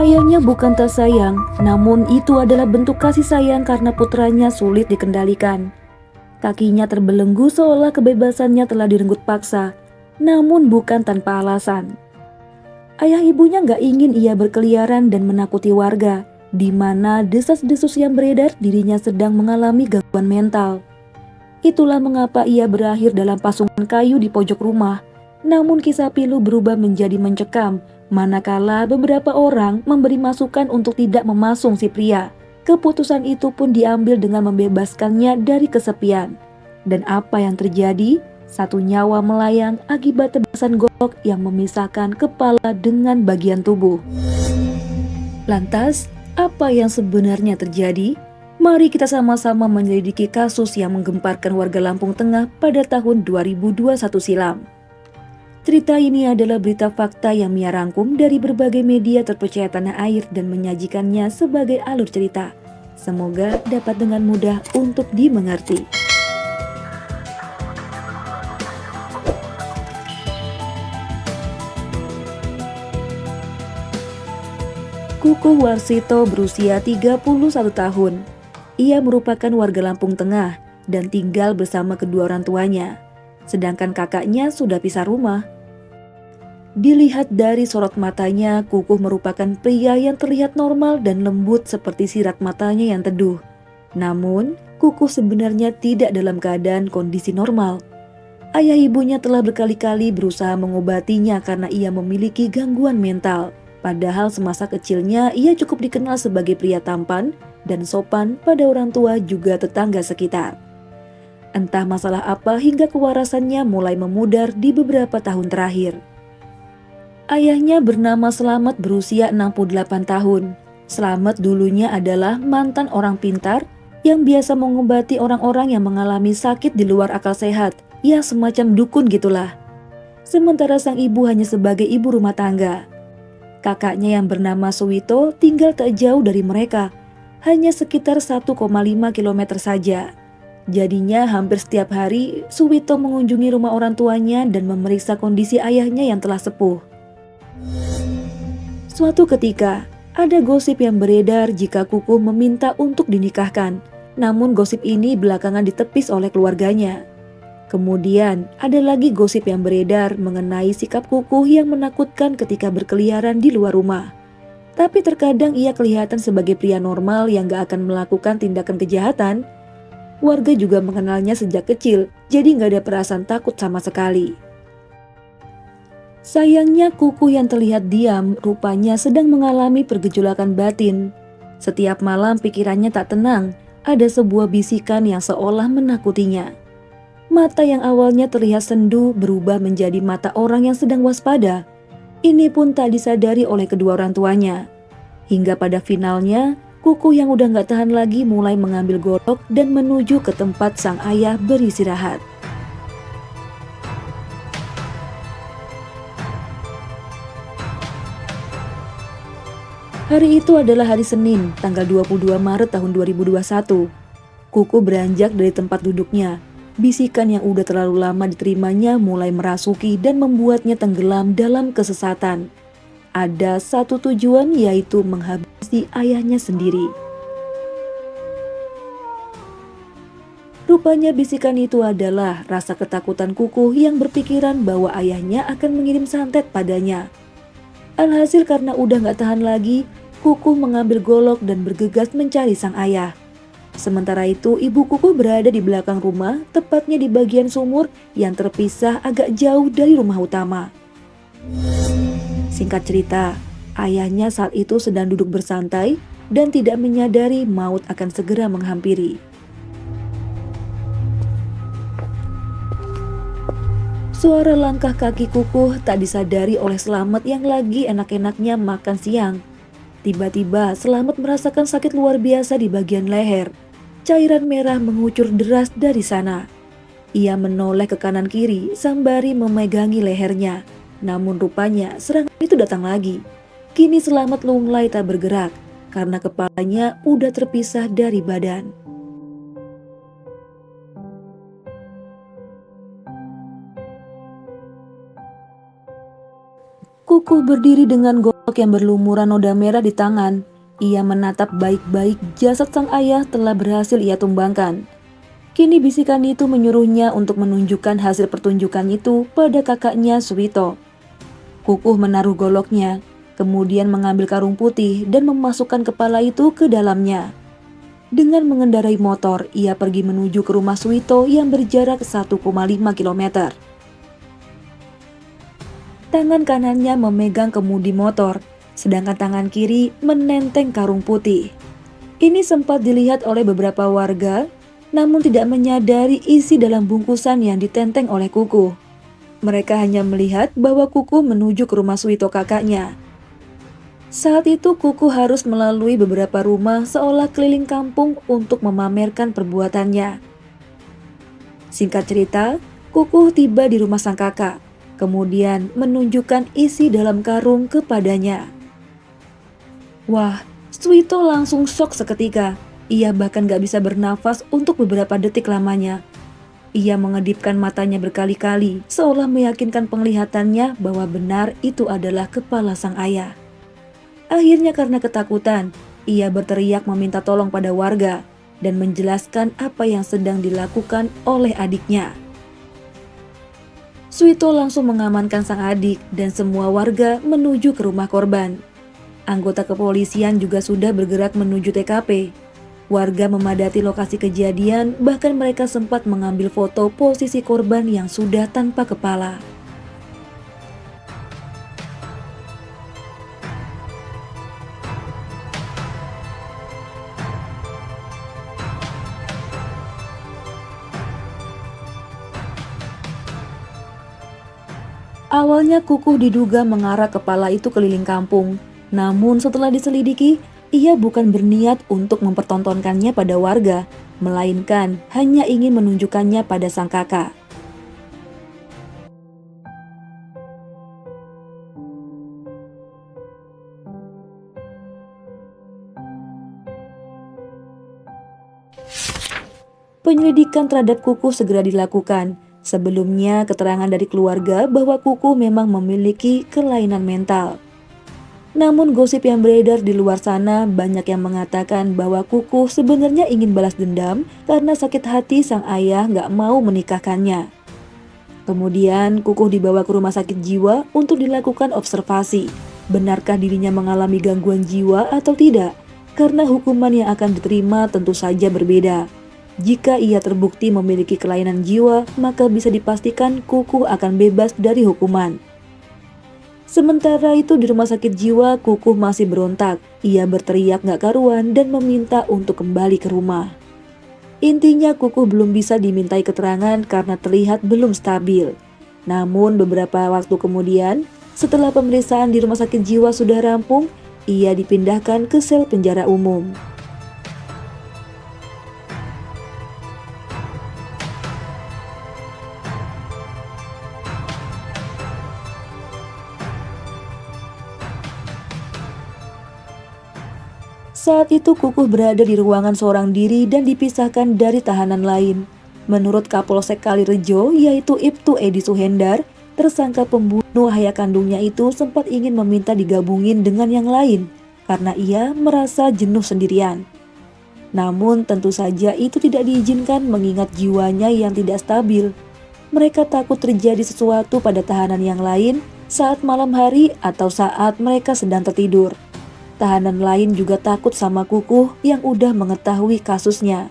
Ayahnya bukan tak sayang, namun itu adalah bentuk kasih sayang karena putranya sulit dikendalikan. Kakinya terbelenggu seolah kebebasannya telah direnggut paksa, namun bukan tanpa alasan. Ayah ibunya gak ingin ia berkeliaran dan menakuti warga, di mana desas-desus yang beredar dirinya sedang mengalami gangguan mental. Itulah mengapa ia berakhir dalam pasungan kayu di pojok rumah. Namun kisah pilu berubah menjadi mencekam, manakala beberapa orang memberi masukan untuk tidak memasung si pria. Keputusan itu pun diambil dengan membebaskannya dari kesepian. Dan apa yang terjadi? Satu nyawa melayang akibat tebasan golok yang memisahkan kepala dengan bagian tubuh. Lantas, apa yang sebenarnya terjadi? Mari kita sama-sama menyelidiki kasus yang menggemparkan warga Lampung Tengah pada tahun 2021 silam. Cerita ini adalah berita fakta yang Mia rangkum dari berbagai media terpercaya tanah air dan menyajikannya sebagai alur cerita. Semoga dapat dengan mudah untuk dimengerti. Kukuh Warsito berusia 31 tahun. Ia merupakan warga Lampung Tengah dan tinggal bersama kedua orang tuanya. Sedangkan kakaknya sudah pisah rumah. Dilihat dari sorot matanya, Kukuh merupakan pria yang terlihat normal dan lembut seperti sirat matanya yang teduh. Namun, Kukuh sebenarnya tidak dalam keadaan kondisi normal. Ayah ibunya telah berkali-kali berusaha mengobatinya karena ia memiliki gangguan mental. Padahal semasa kecilnya ia cukup dikenal sebagai pria tampan dan sopan pada orang tua juga tetangga sekitar. Entah masalah apa hingga kewarasannya mulai memudar di beberapa tahun terakhir. Ayahnya bernama Slamet berusia 68 tahun. Slamet dulunya adalah mantan orang pintar yang biasa mengobati orang-orang yang mengalami sakit di luar akal sehat. Ya semacam dukun gitulah. Sementara sang ibu hanya sebagai ibu rumah tangga. Kakaknya yang bernama Suwito tinggal tak jauh dari mereka, hanya sekitar 1,5 km saja. Jadinya hampir setiap hari Suwito mengunjungi rumah orang tuanya dan memeriksa kondisi ayahnya yang telah sepuh. Suatu ketika, ada gosip yang beredar jika Kukuh meminta untuk dinikahkan, namun gosip ini belakangan ditepis oleh keluarganya. Kemudian, ada lagi gosip yang beredar mengenai sikap Kukuh yang menakutkan ketika berkeliaran di luar rumah. Tapi terkadang ia kelihatan sebagai pria normal yang gak akan melakukan tindakan kejahatan. Warga juga mengenalnya sejak kecil, jadi gak ada perasaan takut sama sekali. Sayangnya Kukuh yang terlihat diam rupanya sedang mengalami pergejolakan batin. Setiap malam pikirannya tak tenang, ada sebuah bisikan yang seolah menakutinya. Mata yang awalnya terlihat sendu berubah menjadi mata orang yang sedang waspada. Ini pun tak disadari oleh kedua orang tuanya. Hingga pada finalnya, Kukuh yang udah gak tahan lagi mulai mengambil golok dan menuju ke tempat sang ayah beristirahat. Hari itu adalah hari Senin, tanggal 22 Maret tahun 2021. Kukuh beranjak dari tempat duduknya. Bisikan yang udah terlalu lama diterimanya mulai merasuki dan membuatnya tenggelam dalam kesesatan. Ada satu tujuan, yaitu menghabisi ayahnya sendiri. Rupanya bisikan itu adalah rasa ketakutan Kukuh yang berpikiran bahwa ayahnya akan mengirim santet padanya. Alhasil karena udah gak tahan lagi, Kukuh mengambil golok dan bergegas mencari sang ayah. Sementara itu, ibu Kukuh berada di belakang rumah, tepatnya di bagian sumur yang terpisah agak jauh dari rumah utama. Singkat cerita, ayahnya saat itu sedang duduk bersantai dan tidak menyadari maut akan segera menghampiri. Suara langkah kaki Kukuh tak disadari oleh Slamet yang lagi enak-enaknya makan siang. Tiba-tiba Slamet merasakan sakit luar biasa di bagian leher. Cairan merah mengucur deras dari sana. Ia menoleh ke kanan kiri sembari memegangi lehernya. Namun rupanya serangan itu datang lagi. Kini Slamet lunglai tak bergerak karena kepalanya udah terpisah dari badan. Kukuh berdiri dengan golok tampak yang berlumuran noda merah di tangan. Ia menatap baik-baik jasad sang ayah telah berhasil ia tumbangkan. Kini bisikan itu menyuruhnya untuk menunjukkan hasil pertunjukan itu pada kakaknya Suwito. Kukuh menaruh goloknya, kemudian mengambil karung putih dan memasukkan kepala itu ke dalamnya. Dengan mengendarai motor, ia pergi menuju ke rumah Suwito yang berjarak 1,5 km. Tangan kanannya memegang kemudi motor, sedangkan tangan kiri menenteng karung putih. Ini sempat dilihat oleh beberapa warga, namun tidak menyadari isi dalam bungkusan yang ditenteng oleh Kukuh. Mereka hanya melihat bahwa Kukuh menuju ke rumah Suwito kakaknya. Saat itu Kukuh harus melalui beberapa rumah seolah keliling kampung untuk memamerkan perbuatannya. Singkat cerita, Kukuh tiba di rumah sang kakak, kemudian menunjukkan isi dalam karung kepadanya. Wah, Suwito langsung shock seketika. Ia bahkan gak bisa bernafas untuk beberapa detik lamanya. Ia mengedipkan matanya berkali-kali, seolah meyakinkan penglihatannya bahwa benar itu adalah kepala sang ayah. Akhirnya karena ketakutan, ia berteriak meminta tolong pada warga dan menjelaskan apa yang sedang dilakukan oleh adiknya. Suwito langsung mengamankan sang adik dan semua warga menuju ke rumah korban. Anggota kepolisian juga sudah bergerak menuju TKP. Warga memadati lokasi kejadian, bahkan mereka sempat mengambil foto posisi korban yang sudah tanpa kepala. Awalnya Kukuh diduga mengarah kepala itu keliling kampung. Namun setelah diselidiki, ia bukan berniat untuk mempertontonkannya pada warga, melainkan hanya ingin menunjukkannya pada sang kakak. Penyelidikan terhadap Kukuh segera dilakukan. Sebelumnya, keterangan dari keluarga bahwa Kukuh memang memiliki kelainan mental. Namun gosip yang beredar di luar sana banyak yang mengatakan bahwa Kukuh sebenarnya ingin balas dendam karena sakit hati sang ayah gak mau menikahkannya. Kemudian Kukuh dibawa ke rumah sakit jiwa untuk dilakukan observasi. Benarkah dirinya mengalami gangguan jiwa atau tidak? Karena hukuman yang akan diterima tentu saja berbeda. Jika ia terbukti memiliki kelainan jiwa, maka bisa dipastikan Kukuh akan bebas dari hukuman. Sementara itu di rumah sakit jiwa, Kukuh masih berontak. Ia berteriak gak karuan dan meminta untuk kembali ke rumah. Intinya Kukuh belum bisa dimintai keterangan karena terlihat belum stabil. Namun beberapa waktu kemudian, setelah pemeriksaan di rumah sakit jiwa sudah rampung, ia dipindahkan ke sel penjara umum. Saat itu Kukuh berada di ruangan seorang diri dan dipisahkan dari tahanan lain. Menurut Kapolsek Kalirejo, yaitu Ibtu Edi Suhendar, tersangka pembunuh ayah kandungnya itu sempat ingin meminta digabungin dengan yang lain karena ia merasa jenuh sendirian. Namun tentu saja itu tidak diizinkan mengingat jiwanya yang tidak stabil. Mereka takut terjadi sesuatu pada tahanan yang lain saat malam hari atau saat mereka sedang tertidur. Tahanan lain juga takut sama Kukuh yang udah mengetahui kasusnya.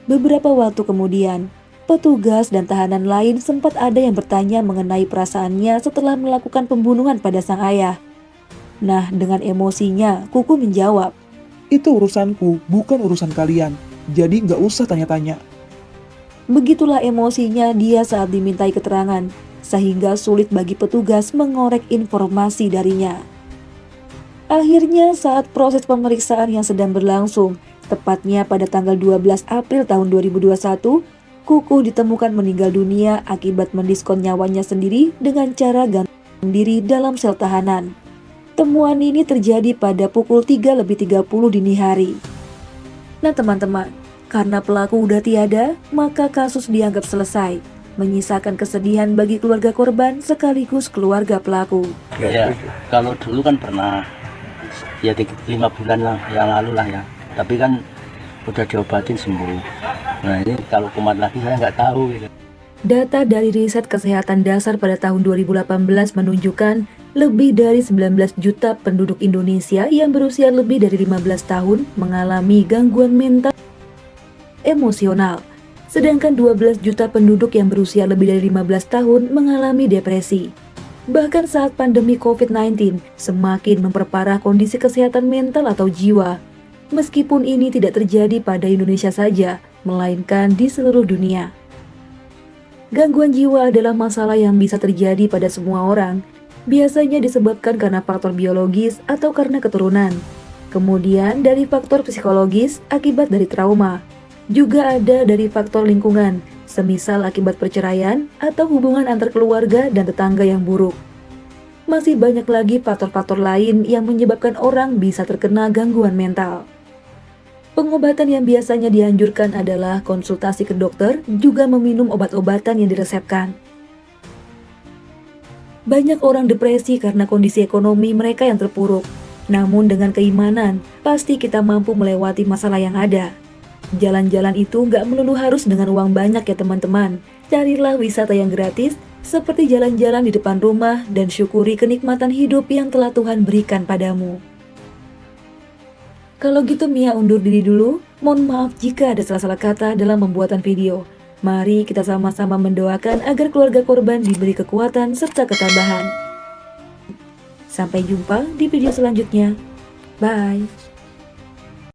Beberapa waktu kemudian, petugas dan tahanan lain sempat ada yang bertanya mengenai perasaannya setelah melakukan pembunuhan pada sang ayah. Nah, dengan emosinya, Kukuh menjawab, "Itu urusanku, bukan urusan kalian. Jadi nggak usah tanya-tanya." Begitulah emosinya dia saat dimintai keterangan, sehingga sulit bagi petugas mengorek informasi darinya. Akhirnya saat proses pemeriksaan yang sedang berlangsung, tepatnya pada tanggal 12 April tahun 2021, Kukuh ditemukan meninggal dunia akibat mendiskon nyawanya sendiri dengan cara gantung diri dalam sel tahanan. Temuan ini terjadi pada pukul 3:30 dini hari. Nah teman-teman, karena pelaku udah tiada, maka kasus dianggap selesai. menyisakan kesedihan bagi keluarga korban sekaligus keluarga pelaku. Ya, kalau dulu kan pernah, ya 5 bulan lah yang lalu lah ya. Tapi kan udah diobatin sembuh. Nah ini kalau kumat lagi saya nggak tahu gitu. Data dari riset kesehatan dasar pada tahun 2018 menunjukkan lebih dari 19 juta penduduk Indonesia yang berusia lebih dari 15 tahun mengalami gangguan mental emosional. Sedangkan 12 juta penduduk yang berusia lebih dari 15 tahun mengalami depresi. Bahkan saat pandemi COVID-19 semakin memperparah kondisi kesehatan mental atau jiwa. Meskipun ini tidak terjadi pada Indonesia saja, melainkan di seluruh dunia. Gangguan jiwa adalah masalah yang bisa terjadi pada semua orang, biasanya disebabkan karena faktor biologis atau karena keturunan. Kemudian dari faktor psikologis akibat dari trauma. Juga ada dari faktor lingkungan, semisal akibat perceraian atau hubungan antar keluarga dan tetangga yang buruk. Masih banyak lagi faktor-faktor lain yang menyebabkan orang bisa terkena gangguan mental. Pengobatan yang biasanya dianjurkan adalah konsultasi ke dokter, juga meminum obat-obatan yang diresepkan. Banyak orang depresi karena kondisi ekonomi mereka yang terpuruk. Namun dengan keimanan, pasti kita mampu melewati masalah yang ada. Jalan-jalan itu nggak melulu harus dengan uang banyak ya teman-teman. Carilah wisata yang gratis, seperti jalan-jalan di depan rumah dan syukuri kenikmatan hidup yang telah Tuhan berikan padamu. Kalau gitu Mia undur diri dulu, mohon maaf jika ada salah-salah kata dalam pembuatan video. Mari kita sama-sama mendoakan agar keluarga korban diberi kekuatan serta ketabahan. Sampai jumpa di video selanjutnya. Bye.